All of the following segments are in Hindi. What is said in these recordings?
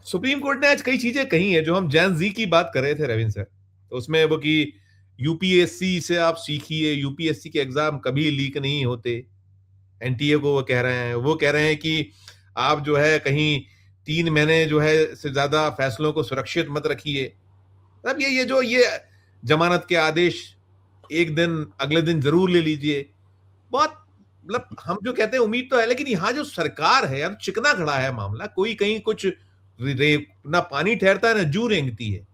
सुप्रीम कोर्ट ने आज कई चीजें कही हैं जो हम जैन जी की बात कर रहे थे रविंद्र सर, तो उसमें वो कि यूपीएससी से आप सीखिए, यूपीएससी के एग्जाम कभी लीक नहीं होते। एनटीए को वो कह रहे हैं कि आप जो है कहीं 3 महीने जो है से ज्यादा फैसलों को सुरक्षित मत रखिए। अब ये जमानत के आदेश एक दिन अगले दिन जरूर ले लीजिए। बहुत मतलब हम जो कहते हैं उम्मीद तो है, लेकिन यहाँ जो सरकार है यार, चिकना खड़ा है मामला। कोई कहीं कुछ ना पानी ठहरता है ना जू रेंगती है।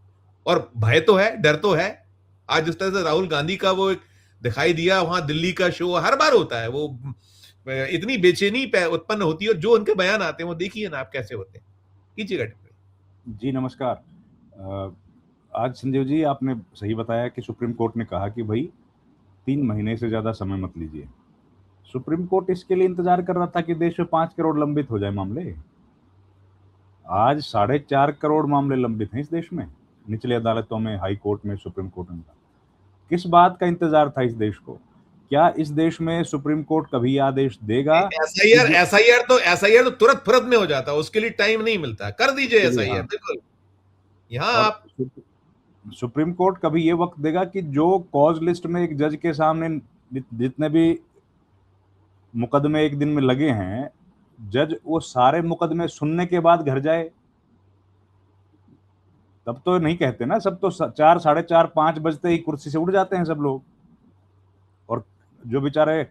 और भय तो है, डर तो है। आज जिस तरह से राहुल गांधी का वो एक दिखाई दिया, वहां दिल्ली का शो हर बार होता है, वो इतनी बेचैनी उत्पन्न होती है, और जो उनके बयान आते हैं वो देखिए ना आप कैसे होते हैं। कीजिएगा टिप्पणी। जी नमस्कार। आज संजीव जी आपने सही बताया कि सुप्रीम कोर्ट ने कहा कि भाई 3 महीने से ज्यादा समय मत लीजिए। सुप्रीम कोर्ट इसके लिए इंतजार कर रहा था कि देश में 5 करोड़ लंबित हो जाए मामले। आज 4.5 करोड़ मामले लंबित हैं इस देश में, निचली अदालतों में, हाई कोर्ट में, सुप्रीम कोर्ट में। किस बात का इंतजार था इस देश को? क्या इस देश में सुप्रीम कोर्ट कभी आदेश देगा? एसआईआर तो तुरंत फुरत में हो जाता है, उसके लिए टाइम नहीं मिलता। कर दीजिए एसआईआर, हाँ, बिल्कुल। यहाँ और आप सुप्रीम कोर्ट कभी ये वक्त देगा कि जो कॉज लिस्ट में एक जज के सामने जितने भी मुकदमे एक दिन में लगे हैं, जज वो सारे मुकदमे सुनने के बाद घर जाए? तब तो नहीं कहते ना, सब तो 4, 4:30, 5 बजते ही कुर्सी से उठ जाते हैं सब लोग। और जो बेचारे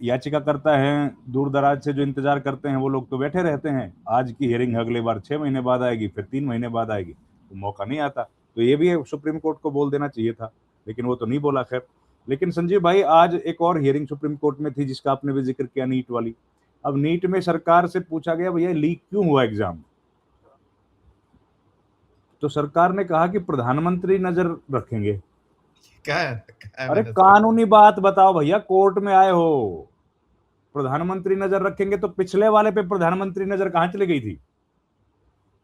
याचिका करता है, दूर दराज से जो इंतजार करते हैं, वो लोग तो बैठे रहते हैं। आज की हियरिंग अगले बार 6 महीने बाद आएगी, फिर 3 महीने बाद आएगी, तो मौका नहीं आता। तो ये भी सुप्रीम कोर्ट को बोल देना चाहिए था, लेकिन वो तो नहीं बोला। खैर, लेकिन संजीव भाई, आज एक और हियरिंग सुप्रीम कोर्ट में थी जिसका आपने भी जिक्र किया, नीट वाली। अब नीट में सरकार से पूछा गया भैया लीक क्यों हुआ एग्जाम, तो सरकार ने कहा कि प्रधानमंत्री नजर रखेंगे। क्या है अरे मैंने कानूनी बात बताओ भैया, कोर्ट में आए हो, प्रधानमंत्री नजर रखेंगे तो पिछले वाले पे प्रधानमंत्री नजर कहां चली गई थी?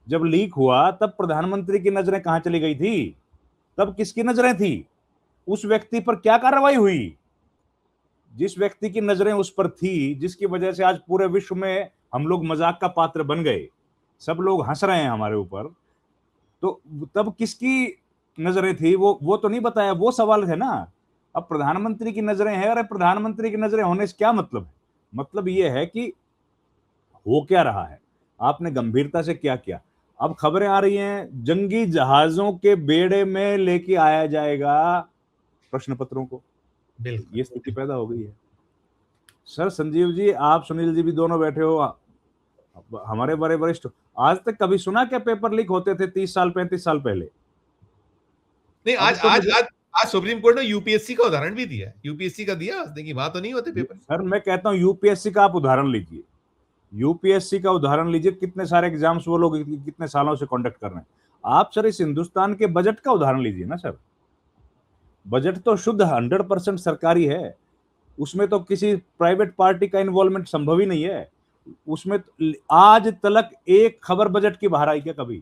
जब लीक हुआ तब प्रधानमंत्री की नजरें कहां चली गई थी? तब किसकी नजरें थी? उस व्यक्ति पर क्या कार्रवाई हुई? जिस व्यक्ति की नजरें उस पर थी, जिसकी वजह से आज पूरे विश्व में हम लोग मजाक का पात्र बन गए, सब लोग हंस रहे हैं हमारे ऊपर, तो तब किसकी नजरें थी? वो तो नहीं बताया, वो सवाल है ना। अब प्रधानमंत्री की नजरें हैं, अरे प्रधानमंत्री की नजरें होने से क्या मतलब है? मतलब ये है कि हो क्या रहा है, आपने गंभीरता से क्या किया। अब खबरें आ रही हैं जंगी जहाजों के बेड़े में लेके आया जाएगा प्रश्न पत्रों को। बिल्कुल ये स्थिति पैदा हो गई है। सर संजीव जी, आप सुनील जी भी दोनों बैठे हो, हमारे बड़े वरिष्ठ, आज तक कभी सुना क्या पेपर लीक होते थे 30 साल 35 साल पहले? नहीं। अब आज तो आज मुझे, आज आज सुप्रीम कोर्ट ने यूपीएससी का उदाहरण भी दिया। यूपीएससी का दिया उसने कि वहां तो नहीं होते पेपर। सर मैं कहता हूं यूपीएससी का आप उदाहरण लीजिए, यूपीएससी का उदाहरण लीजिए, कितने सारे एग्जाम्स वो लोग कितने सालों से कंडक्ट कर रहे हैं। आप सर इस हिंदुस्तान के बजट का उदाहरण लीजिए ना सर। बजट तो शुद्ध 100% सरकारी है, उसमें तो किसी प्राइवेट पार्टी का इन्वॉल्वमेंट संभव ही नहीं है। उसमें आज तक एक खबर बजट की बाहर आई क्या कभी?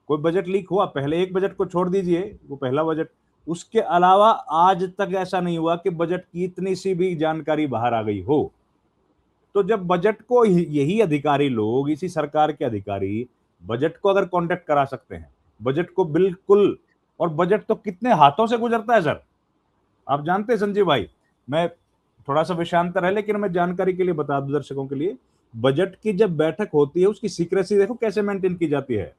कोई बजट लीक हुआ? पहले एक बजट को छोड़ दीजिए, वो पहला बजट, उसके अलावा आज तक ऐसा नहीं हुआ कि बजट की इतनी सी भी जानकारी बाहर आ गई हो। तो जब बजट को यही अधिकारी लोग, इसी सरकार के अधिकारी बजट को अगर कॉन्टेक्ट करा सकते हैं, बजट को बिल्कुल, और बजट तो कितने हाथों से गुजरता है सर, आप जानते हैं संजीव भाई। मैं थोड़ा सा विषयांतर है, लेकिन मैं जानकारी के लिए बता दूं दर्शकों के लिए, बजट की जब बैठक होती है उसकी सीक्रेसी देखो कैसे मेंटेन की जाती है।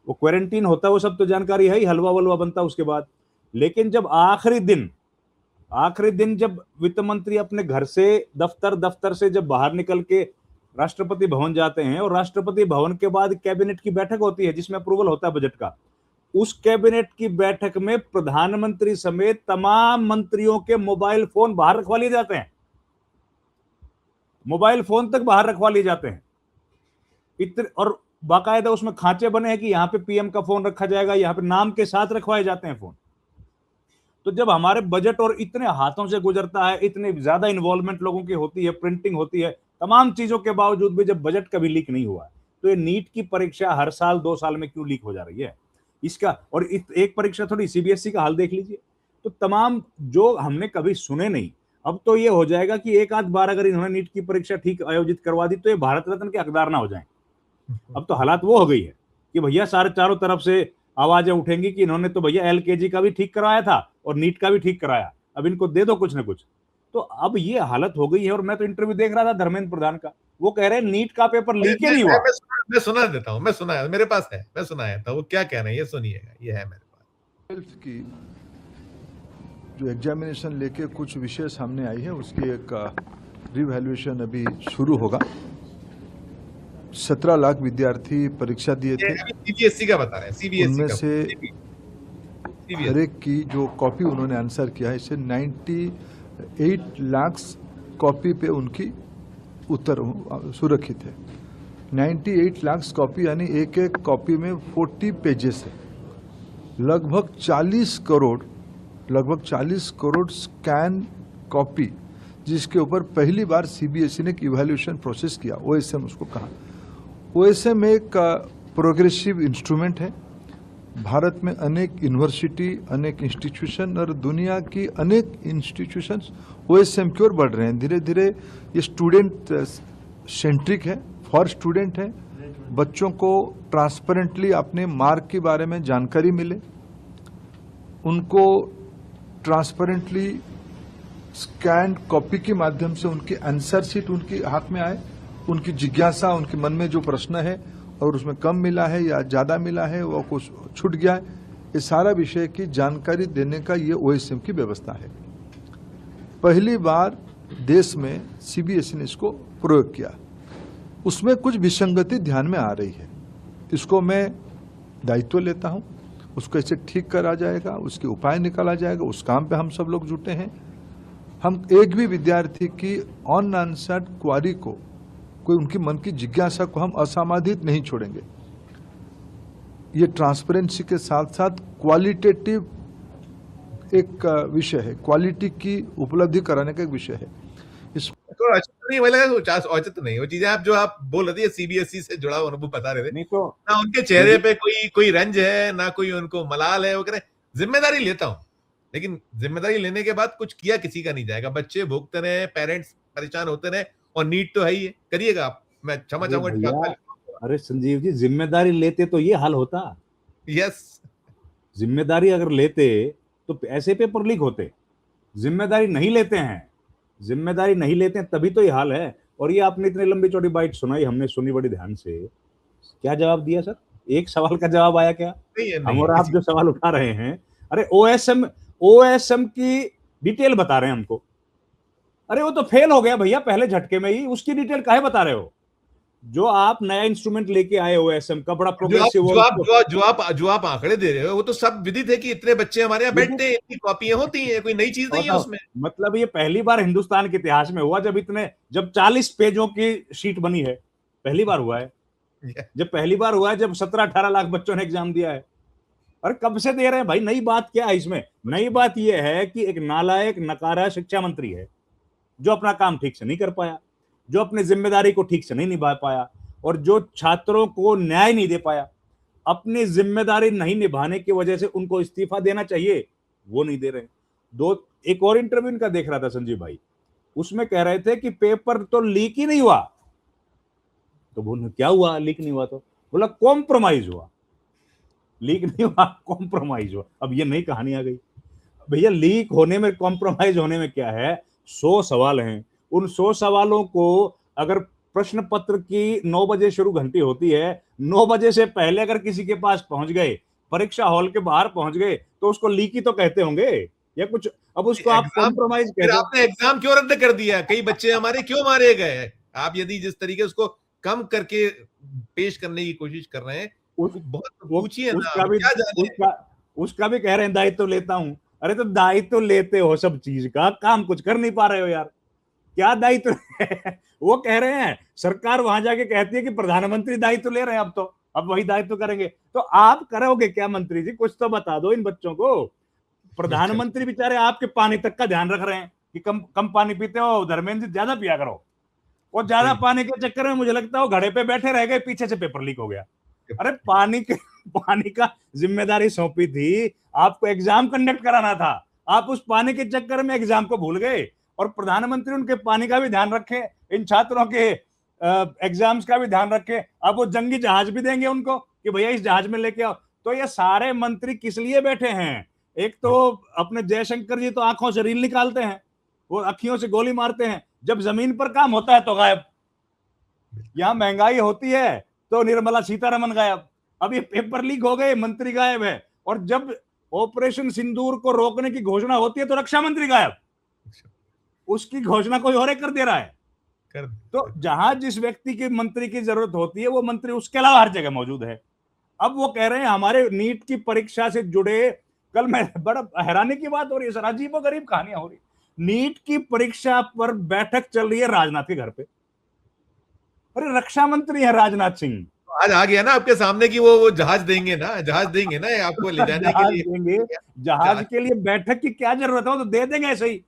वो क्वारंटीन होता है, वो सब तो जानकारी है ही, हलवा वलवा बनता है उसके बाद। लेकिन जब आखिरी दिन जब वित्त मंत्री अपने घर से, दफ्तर से जब बाहर निकल के राष्ट्रपति भवन जाते हैं, और राष्ट्रपति भवन के बाद कैबिनेट की बैठक होती है जिसमें अप्रूवल होता है बजट का, उस कैबिनेट की बैठक में प्रधानमंत्री समेत तमाम मंत्रियों के मोबाइल फोन बाहर रखवा लिए जाते हैं, मोबाइल फोन तक बाहर रखवा लिए जाते हैं इतने, और बाकायदा उसमें खांचे बने हैं कि यहां पे पीएम का फोन रखा जाएगा, यहां पे नाम के साथ रखवाए जाते हैं फोन। तो जब हमारे बजट और इतने हाथों से गुजरता है, इतनी ज्यादा इन्वॉल्वमेंट लोगों की होती है, प्रिंटिंग होती है, तमाम चीजों के बावजूद भी जब बजट कभी लीक नहीं हुआ, तो ये नीट की परीक्षा हर साल 2 साल में क्यों लीक हो जा रही है इसका? और एक परीक्षा थोड़ी, सीबीएसई का हाल देख लीजिए। तो तमाम जो हमने कभी सुने नहीं, अब तो ये हो जाएगा कि एक आध बार अगर इन्होंने नीट की परीक्षा ठीक आयोजित करवा दी तो ये भारत रत्न के हकदार ना हो जाए। अब तो हालात वो हो गई है कि भैया सारे चारों तरफ से आवाजें उठेंगी कि इन्होंने तो भैया एलकेजी का भी ठीक कराया था और नीट का भी ठीक कराया, अब इनको दे दो कुछ ना कुछ। तो अब ये हालत हो गई है। और मैं तो इंटरव्यू देख रहा था धर्मेंद्र प्रधान का, वो कह रहे हैं नीट का पेपर लीक ही नहीं हुआ। मैं सुना देता हूँ, मैं सुना, मेरे पास है, मैं सुनाया था वो क्या कह रहे हैं, ये सुनिएगा, ये है मेरे पास। 12th की जो एग्जामिनेशन लेके कुछ विषय सामने आई है उसकी एक रिवैल्यूएशन अभी शुरू होगा। 17 लाख विद्यार्थी परीक्षा दिए थे, सीबीएसई का बता रहे हैं, सीबीएसई उनमें का, से हर एक की जो कॉपी उन्होंने आंसर किया है, इससे 98 लाख कॉपी पे उनकी उत्तर सुरक्षित है। 98 लाख कॉपी यानी एक एक कॉपी में 40 पेजेस है। लगभग 40 करोड़ स्कैन कॉपी, जिसके ऊपर पहली बार सीबीएसई ने एक इवैल्यूएशन प्रोसेस किया, ओएसएम उसको कहा। ओएसएम एक प्रोग्रेसिव इंस्ट्रूमेंट है। भारत में अनेक यूनिवर्सिटी, अनेक इंस्टीट्यूशन और दुनिया की अनेक इंस्टीट्यूशंस ओएसएम की ओर बढ़ रहे हैं। धीरे धीरे ये स्टूडेंट सेंट्रिक है, फॉर स्टूडेंट है। बच्चों को ट्रांसपेरेंटली अपने मार्क के बारे में जानकारी मिले, उनको ट्रांसपेरेंटली स्कैन कॉपी के माध्यम से उनकी आंसर शीट उनके हाथ में आए, उनकी जिज्ञासा, उनके मन में जो प्रश्न है और उसमें कम मिला है या ज़्यादा मिला है, वो कुछ छूट गया है, ये सारा विषय की जानकारी देने का ये ओएसएम की व्यवस्था है। पहली बार देश में सीबीएसई ने इसको प्रयोग किया। उसमें कुछ विसंगति ध्यान में आ रही है, इसको मैं दायित्व लेता हूं, उसको कैसे ठीक करा जाएगा, उसके उपाय निकाला जाएगा, उस काम पे हम सब लोग जुटे हैं। हम एक भी विद्यार्थी की अनआंसर्ड क्वारी को, कोई उनकी मन की जिज्ञासा को हम असमाधित नहीं छोड़ेंगे। ये ट्रांसपेरेंसी के साथ साथ क्वालिटेटिव एक विषय है, क्वालिटी की उपलब्धि कराने का एक विषय है। इस नहीं, मुझे लगा औचित्य तो नहीं, वो चीजें आप जो आप बोल रहे थे सीबीएसई से जुड़ा हुआ अनुभव बता रहे थे, नहीं तो ना उनके चेहरे पे कोई रंज है, ना कोई उनको मलाल है। वो कह रहे जिम्मेदारी लेता हूं, लेकिन जिम्मेदारी लेने के बाद कुछ किया किसी का नहीं जाएगा। बच्चे भुगते रहे, पेरेंट्स परेशान होते रहे, और नीट तो है ही है, करिएगा आप, मैं क्षमा चाहूंगा। अरे संजीव जी, जिम्मेदारी लेते तो ये हाल होता। यस, जिम्मेदारी अगर लेते तो ऐसे पेपर लीक होते। जिम्मेदारी नहीं लेते हैं, जिम्मेदारी नहीं लेते हैं तभी तो ये हाल है। और ये आपने इतनी लंबी चौड़ी बाइट सुनाई, हमने सुनी बड़ी ध्यान से। क्या जवाब दिया सर? एक सवाल का जवाब आया क्या? हम और आप जो सवाल उठा रहे हैं, अरे ओएसएम की डिटेल बता रहे हैं हमको। अरे वो तो फेल हो गया भैया पहले झटके में ही, उसकी डिटेल काहे बता रहे हो? जो आप नया इंस्ट्रूमेंट लेके आए ओएसएम का, बड़ा प्रोग्रेसिव, जो आप आंकड़े दे रहे हो वो तो सब विदित है कि इतने बच्चे हमारे यहाँ बैठते हैं, इतनी कॉपियां होती हैं, कोई नई चीज नहीं है उसमें। मतलब ये पहली बार हिंदुस्तान के इतिहास में हुआ जब 40 पेजों की शीट बनी है। पहली बार हुआ है, जब 17-18 लाख बच्चों ने एग्जाम दिया है। और कब से दे रहे हैं भाई? नई बात क्या है इसमें? नई बात यह है कि एक नालायक नकारा शिक्षा मंत्री है जो अपना काम ठीक से नहीं कर पाया, जो अपनी जिम्मेदारी को ठीक से नहीं निभा पाया, और जो छात्रों को न्याय नहीं दे पाया। अपनी जिम्मेदारी नहीं निभाने की वजह से उनको इस्तीफा देना चाहिए, वो नहीं दे रहे। एक और इंटरव्यू इनका देख रहा था संजीव भाई, उसमें कह रहे थे कि पेपर तो लीक ही नहीं हुआ। तो बोले क्या हुआ लीक नहीं हुआ? तो बोला कॉम्प्रोमाइज हुआ। लीक नहीं हुआ, कॉम्प्रोमाइज हुआ। अब ये नई कहानी आ गई भैया। लीक होने में, कॉम्प्रोमाइज होने में क्या है? 100 सवाल हैं। उन 100 सवालों को अगर प्रश्न पत्र की 9 बजे शुरू घंटी होती है, 9 बजे से पहले अगर किसी के पास पहुंच गए, परीक्षा हॉल के बाहर पहुंच गए, तो उसको लीक ही तो कहते होंगे या कुछ। अब उसको आप कॉम्प्रोमाइज कहते हो। आपने एग्जाम क्यों रद्द कर दिया? कई बच्चे हमारे क्यों मारे गए? आप यदि जिस तरीके उसको कम करके पेश करने की कोशिश कर रहे हैं, बहुत पूछिए ना। उसका भी कह रहे हैं दायित्व लेता हूं। अरे तो दायित्व लेते हो सब चीज का, काम कुछ कर नहीं पा रहे हो यार, क्या दायित्व है? वो कह रहे हैं, सरकार वहां जाके कहती है कि प्रधानमंत्री दायित्व ले रहे हैं, अब वही दायित्व करेंगे। तो आप करोगे क्या मंत्री जी? कुछ तो बता दो इन बच्चों को। प्रधानमंत्री बेचारे आपके पानी तक का ध्यान रख रहे हैं कि कम पानी पीते हो धर्मेंद्र जी, ज्यादा पिया करो। और ज्यादा पानी के चक्कर में मुझे लगता है वो घड़े पे बैठे रह गए, पीछे से पेपर लीक हो गया। अरे पानी का जिम्मेदारी सौंपी थी, आपको एग्जाम कंडक्ट कराना था, आप उस पानी के चक्कर में एग्जाम को भूल गए। और प्रधानमंत्री उनके पानी का भी ध्यान रखें, इन छात्रों के एग्जाम्स का भी ध्यान रखें। अब वो जंगी जहाज भी देंगे उनको कि भैया इस जहाज में लेके आओ। तो ये सारे मंत्री किस लिए बैठे हैं? एक तो अपने जयशंकर जी तो आंखों से रील निकालते हैं, वो अखियों से गोली मारते हैं, जब जमीन पर काम होता है तो गायब। यहां महंगाई होती है तो निर्मला सीतारमण गायब। अब ये पेपर लीक हो गए, मंत्री गायब है। और जब ऑपरेशन सिंदूर को रोकने की घोषणा होती है तो रक्षा मंत्री गायब, उसकी घोषणा कोई और कर दे रहा है। तो जहां जिस व्यक्ति की मंत्री की जरूरत होती है वो मंत्री उसके अलावा हर जगह मौजूद है। अब वो कह रहे हैं हमारे नीट की परीक्षा से जुड़े, कल मैं बड़ा हैरानी की बात हो रही है सर, अजीबो गरीब कहानियां हो रही। नीट की परीक्षा पर बैठक चल रही है राजनाथ के घर पे। अरे रक्षा मंत्री है राजनाथ सिंह, आज आ गया ना आपके सामने कि वो जहाज देंगे ना, जहाज देंगे ना आपको ले जाने के जहाज लिए। देंगे, जहाज के लिए बैठक की क्या जरूरत है? वो तो दे देंगे ऐसे ही,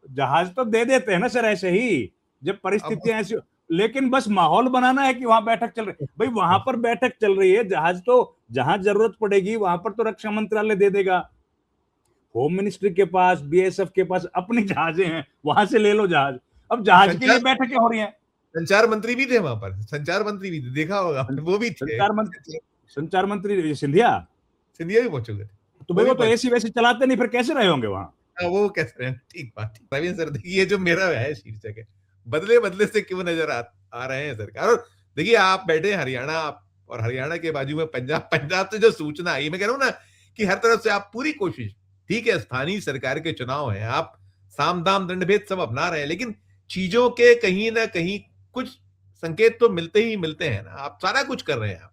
जहाज तो दे देते हैं ना सर ऐसे ही जब परिस्थितियां ऐसी। लेकिन बस माहौल बनाना है कि वहां बैठक चल रही, भाई वहां पर बैठक चल रही है, जहाज तो जहां जरूरत पड़ेगी वहां पर तो रक्षा मंत्रालय दे देगा। होम मिनिस्ट्री के पास, बीएसएफ के पास अपनी जहाजें हैं, वहां से ले लो जहाज। अब जहाज के लिए बैठकें हो रही हैं। संचार मंत्री भी थे वहां पर, संचार मंत्री भी थे, देखा होगा वो भी थे। संचार मंत्री सिंधिया भी पहुंचे थे। तो भाई वो तो एसी वैसी चलाते नहीं, फिर कैसे रहे होंगे वहां? वो कैसे रहे? ठीक बात। प्रवीण सर देखिए, ये जो मेरा है शीर्षक है, बदले बदले से क्यों नजर आ रहे हैं सरकार। और देखिए आप बैठे हरियाणा, और हरियाणा के बाजू में पंजाब, पंजाब से जो सूचना आई, मैं कह रहा हूं ना कि हर तरफ से आप पूरी कोशिश, ठीक है स्थानीय सरकार के चुनाव है, आप साम दाम दंड भेद सब अपना रहे हैं, लेकिन चीजों के कहीं ना कहीं कुछ संकेत तो मिलते ही मिलते हैं ना। आप सारा कुछ कर रहे हैं, आप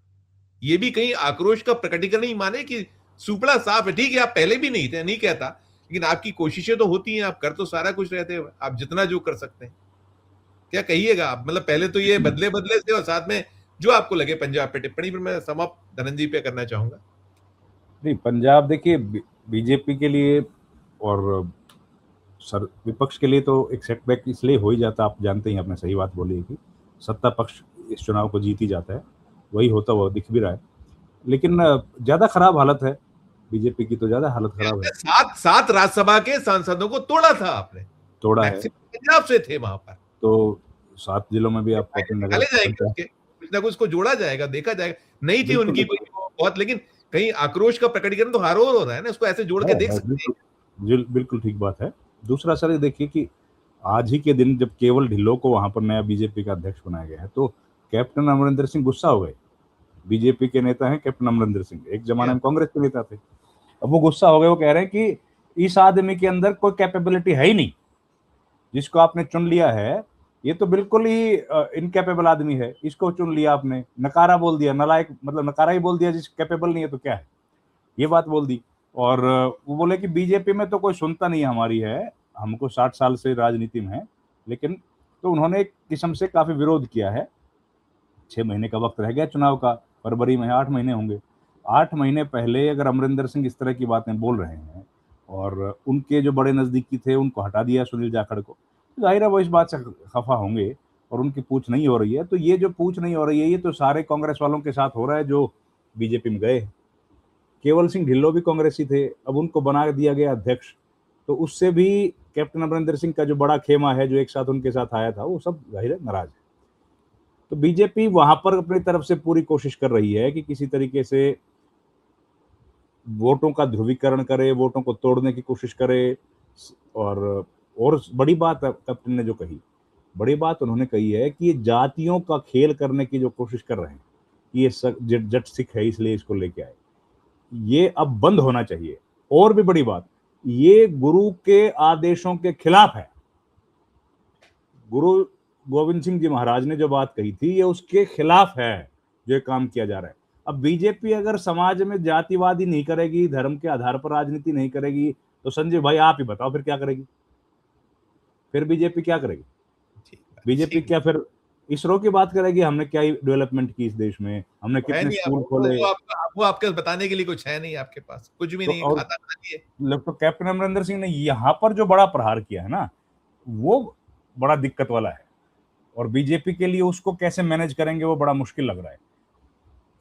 ये भी कहीं आक्रोश का प्रकटीकरण ही माने कि सुपड़ा साफ है। ठीक है आप पहले भी नहीं थे, नहीं कहता, लेकिन आपकी कोशिशें तो होती हैं, आप कर तो सारा कुछ रहते हैं, आप जितना जो कर सकते हैं। क्या कहिएगा आप? मतलब पहले तो ये बदले बदले से, और साथ में जो आपको लगे पंजाब पे टिप्पणी, पर मैं समाप्त धनंजय पे करना चाहूंगा। नहीं, पंजाब देखिए बीजेपी के लिए और सर विपक्ष के लिए तो एक सेटबैक इसलिए हो ही जाता, आप जानते हैं, आपने सही बात बोली है कि सत्ता पक्ष इस चुनाव को जीत ही जाता है, वही होता हुआ दिख भी रहा है। लेकिन ज्यादा खराब हालत है बीजेपी की, तो ज्यादा हालत खराब है। सात राज्यसभा के सांसदों को तोड़ा था आपने, तोड़ा है, पंजाब से थे वहां पर, तो 7 जिलों में भी आपको अपने निकाले जाएंगे, कुछ ना कुछ को जोड़ा जाएगा, देखा जाएगा। नहीं थी उनकी बहुत, लेकिन कहीं आक्रोश का प्रकटीकरण तो हर रोज हो रहा है ना, उसको ऐसे जोड़ के देख सकते हैं। बिल्कुल ठीक बात है। दूसरा सर देखिए कि आज ही के दिन जब केवल ढिल्लों को वहां पर नया बीजेपी का अध्यक्ष बनाया गया है, तो कैप्टन अमरिंदर सिंह गुस्सा हो गए। बीजेपी के नेता हैं कैप्टन अमरिंदर सिंह, एक जमाने में कांग्रेस के नेता थे, अब वो गुस्सा हो गए। वो कह रहे हैं कि इस आदमी के अंदर कोई कैपेबिलिटी है ही नहीं, जिसको आपने चुन लिया है ये तो बिल्कुल ही इनकैपेबल आदमी है, इसको चुन लिया आपने, नकारा बोल दिया, नलायक मतलब नकारा ही बोल दिया, जिस कैपेबल नहीं है तो क्या है, ये बात बोल दी। और वो बोले कि बीजेपी में तो कोई सुनता नहीं हमारी है, हमको 60 साल से राजनीति में है, लेकिन तो उन्होंने एक किस्म से काफी विरोध किया है। 6 महीने का वक्त रह गया चुनाव का, फरवरी में 8 महीने होंगे। 8 महीने पहले अगर अमरिंदर सिंह इस तरह की बातें बोल रहे हैं और उनके जो बड़े नजदीकी थे उनको हटा दिया सुनील जाखड़ को, तो जाहिर है वो इस बात से खफा होंगे और उनकी पूछ नहीं हो रही है। तो ये जो पूछ नहीं हो रही है ये तो सारे कांग्रेस वालों के साथ हो रहा है जो बीजेपी में गए। केवल सिंह ढिल्लों भी कांग्रेसी थे, अब उनको बना दिया गया अध्यक्ष, तो उससे भी कैप्टन अमरिंदर सिंह का जो बड़ा खेमा है जो एक साथ उनके साथ आया था, वो सब जाहिर है नाराज है। तो बीजेपी वहां पर अपनी तरफ से पूरी कोशिश कर रही है कि किसी तरीके से वोटों का ध्रुवीकरण करे, वोटों को तोड़ने की कोशिश करे। और बड़ी बात कैप्टन ने जो कही, बड़ी बात उन्होंने कही है कि ये जातियों का खेल करने की जो कोशिश कर रहे हैं, ये जट सिख है इसलिए इसको लेके आए, ये अब बंद होना चाहिए। और भी बड़ी बात, ये गुरु के आदेशों के खिलाफ है। गुरु गोविंद सिंह जी महाराज ने जो बात कही थी ये उसके खिलाफ है जो काम किया जा रहा है। अब बीजेपी अगर समाज में जातिवादी नहीं करेगी, धर्म के आधार पर राजनीति नहीं करेगी, तो संजय भाई आप ही बताओ फिर क्या करेगी? फिर बीजेपी क्या करेगी? बीजेपी क्या फिर इसरो की बात करेगी? हमने क्या डेवलपमेंट की इस देश में, हमने कितने स्कूल खोले? वो आपके बताने के लिए कुछ है नहीं, आपके पास कुछ भी नहीं, खाता नहीं। तो कैप्टन अमरिंदर सिंह ने यहाँ पर जो बड़ा प्रहार किया है ना, वो बड़ा दिक्कत वाला है, और बीजेपी के लिए उसको कैसे मैनेज करेंगे वो बड़ा मुश्किल लग रहा है।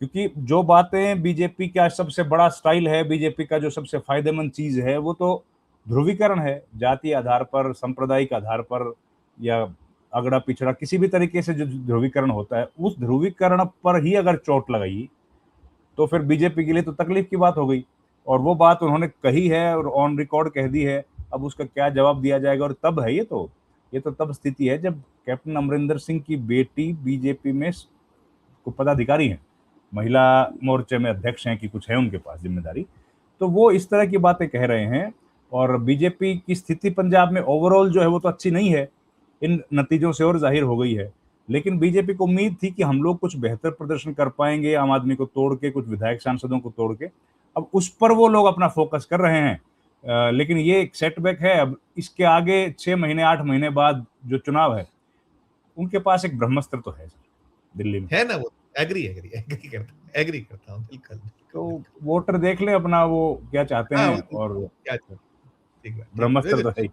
क्योंकि जो बातें बीजेपी का सबसे बड़ा स्टाइल है, बीजेपी का जो सबसे फायदेमंद चीज है, वो तो ध्रुवीकरण है, जाति आधार पर, सांप्रदायिक आधार पर या अगड़ा पिछड़ा किसी भी तरीके से जो ध्रुवीकरण होता है, उस ध्रुवीकरण पर ही अगर चोट लगाई तो फिर बीजेपी के लिए तो तकलीफ की बात हो गई। और वो बात उन्होंने कही है और ऑन रिकॉर्ड कह दी है, अब उसका क्या जवाब दिया जाएगा। और तब है ये तो तब स्थिति है जब कैप्टन अमरिंदर सिंह की बेटी बीजेपी में को पदाधिकारी हैं, महिला मोर्चे में अध्यक्ष हैं कि कुछ है उनके पास जिम्मेदारी, तो वो इस तरह की बातें कह रहे हैं। और बीजेपी की स्थिति पंजाब में ओवरऑल जो है वो तो अच्छी नहीं है, इन नतीजों से और जाहिर हो गई है। लेकिन बीजेपी को उम्मीद थी कि हम लोग कुछ बेहतर प्रदर्शन कर पाएंगे, आम आदमी को तोड़ के, कुछ विधायक सांसदों को तोड़ के। अब उस पर वो लोग अपना फोकस कर रहे हैं। लेकिन ये एक सेटबैक है। अब इसके आगे 6 महीने 8 महीने बाद जो चुनाव है, उनके पास एक ब्रह्मास्त्र तो है सर दिल्ली में, है ना। वो एग्री करता हूँ बिल्कुल। तो वोटर देख ले अपना वो क्या चाहते हाँ, हैं। और क्या ठीक है ब्रह्मास्त्र तो है ही।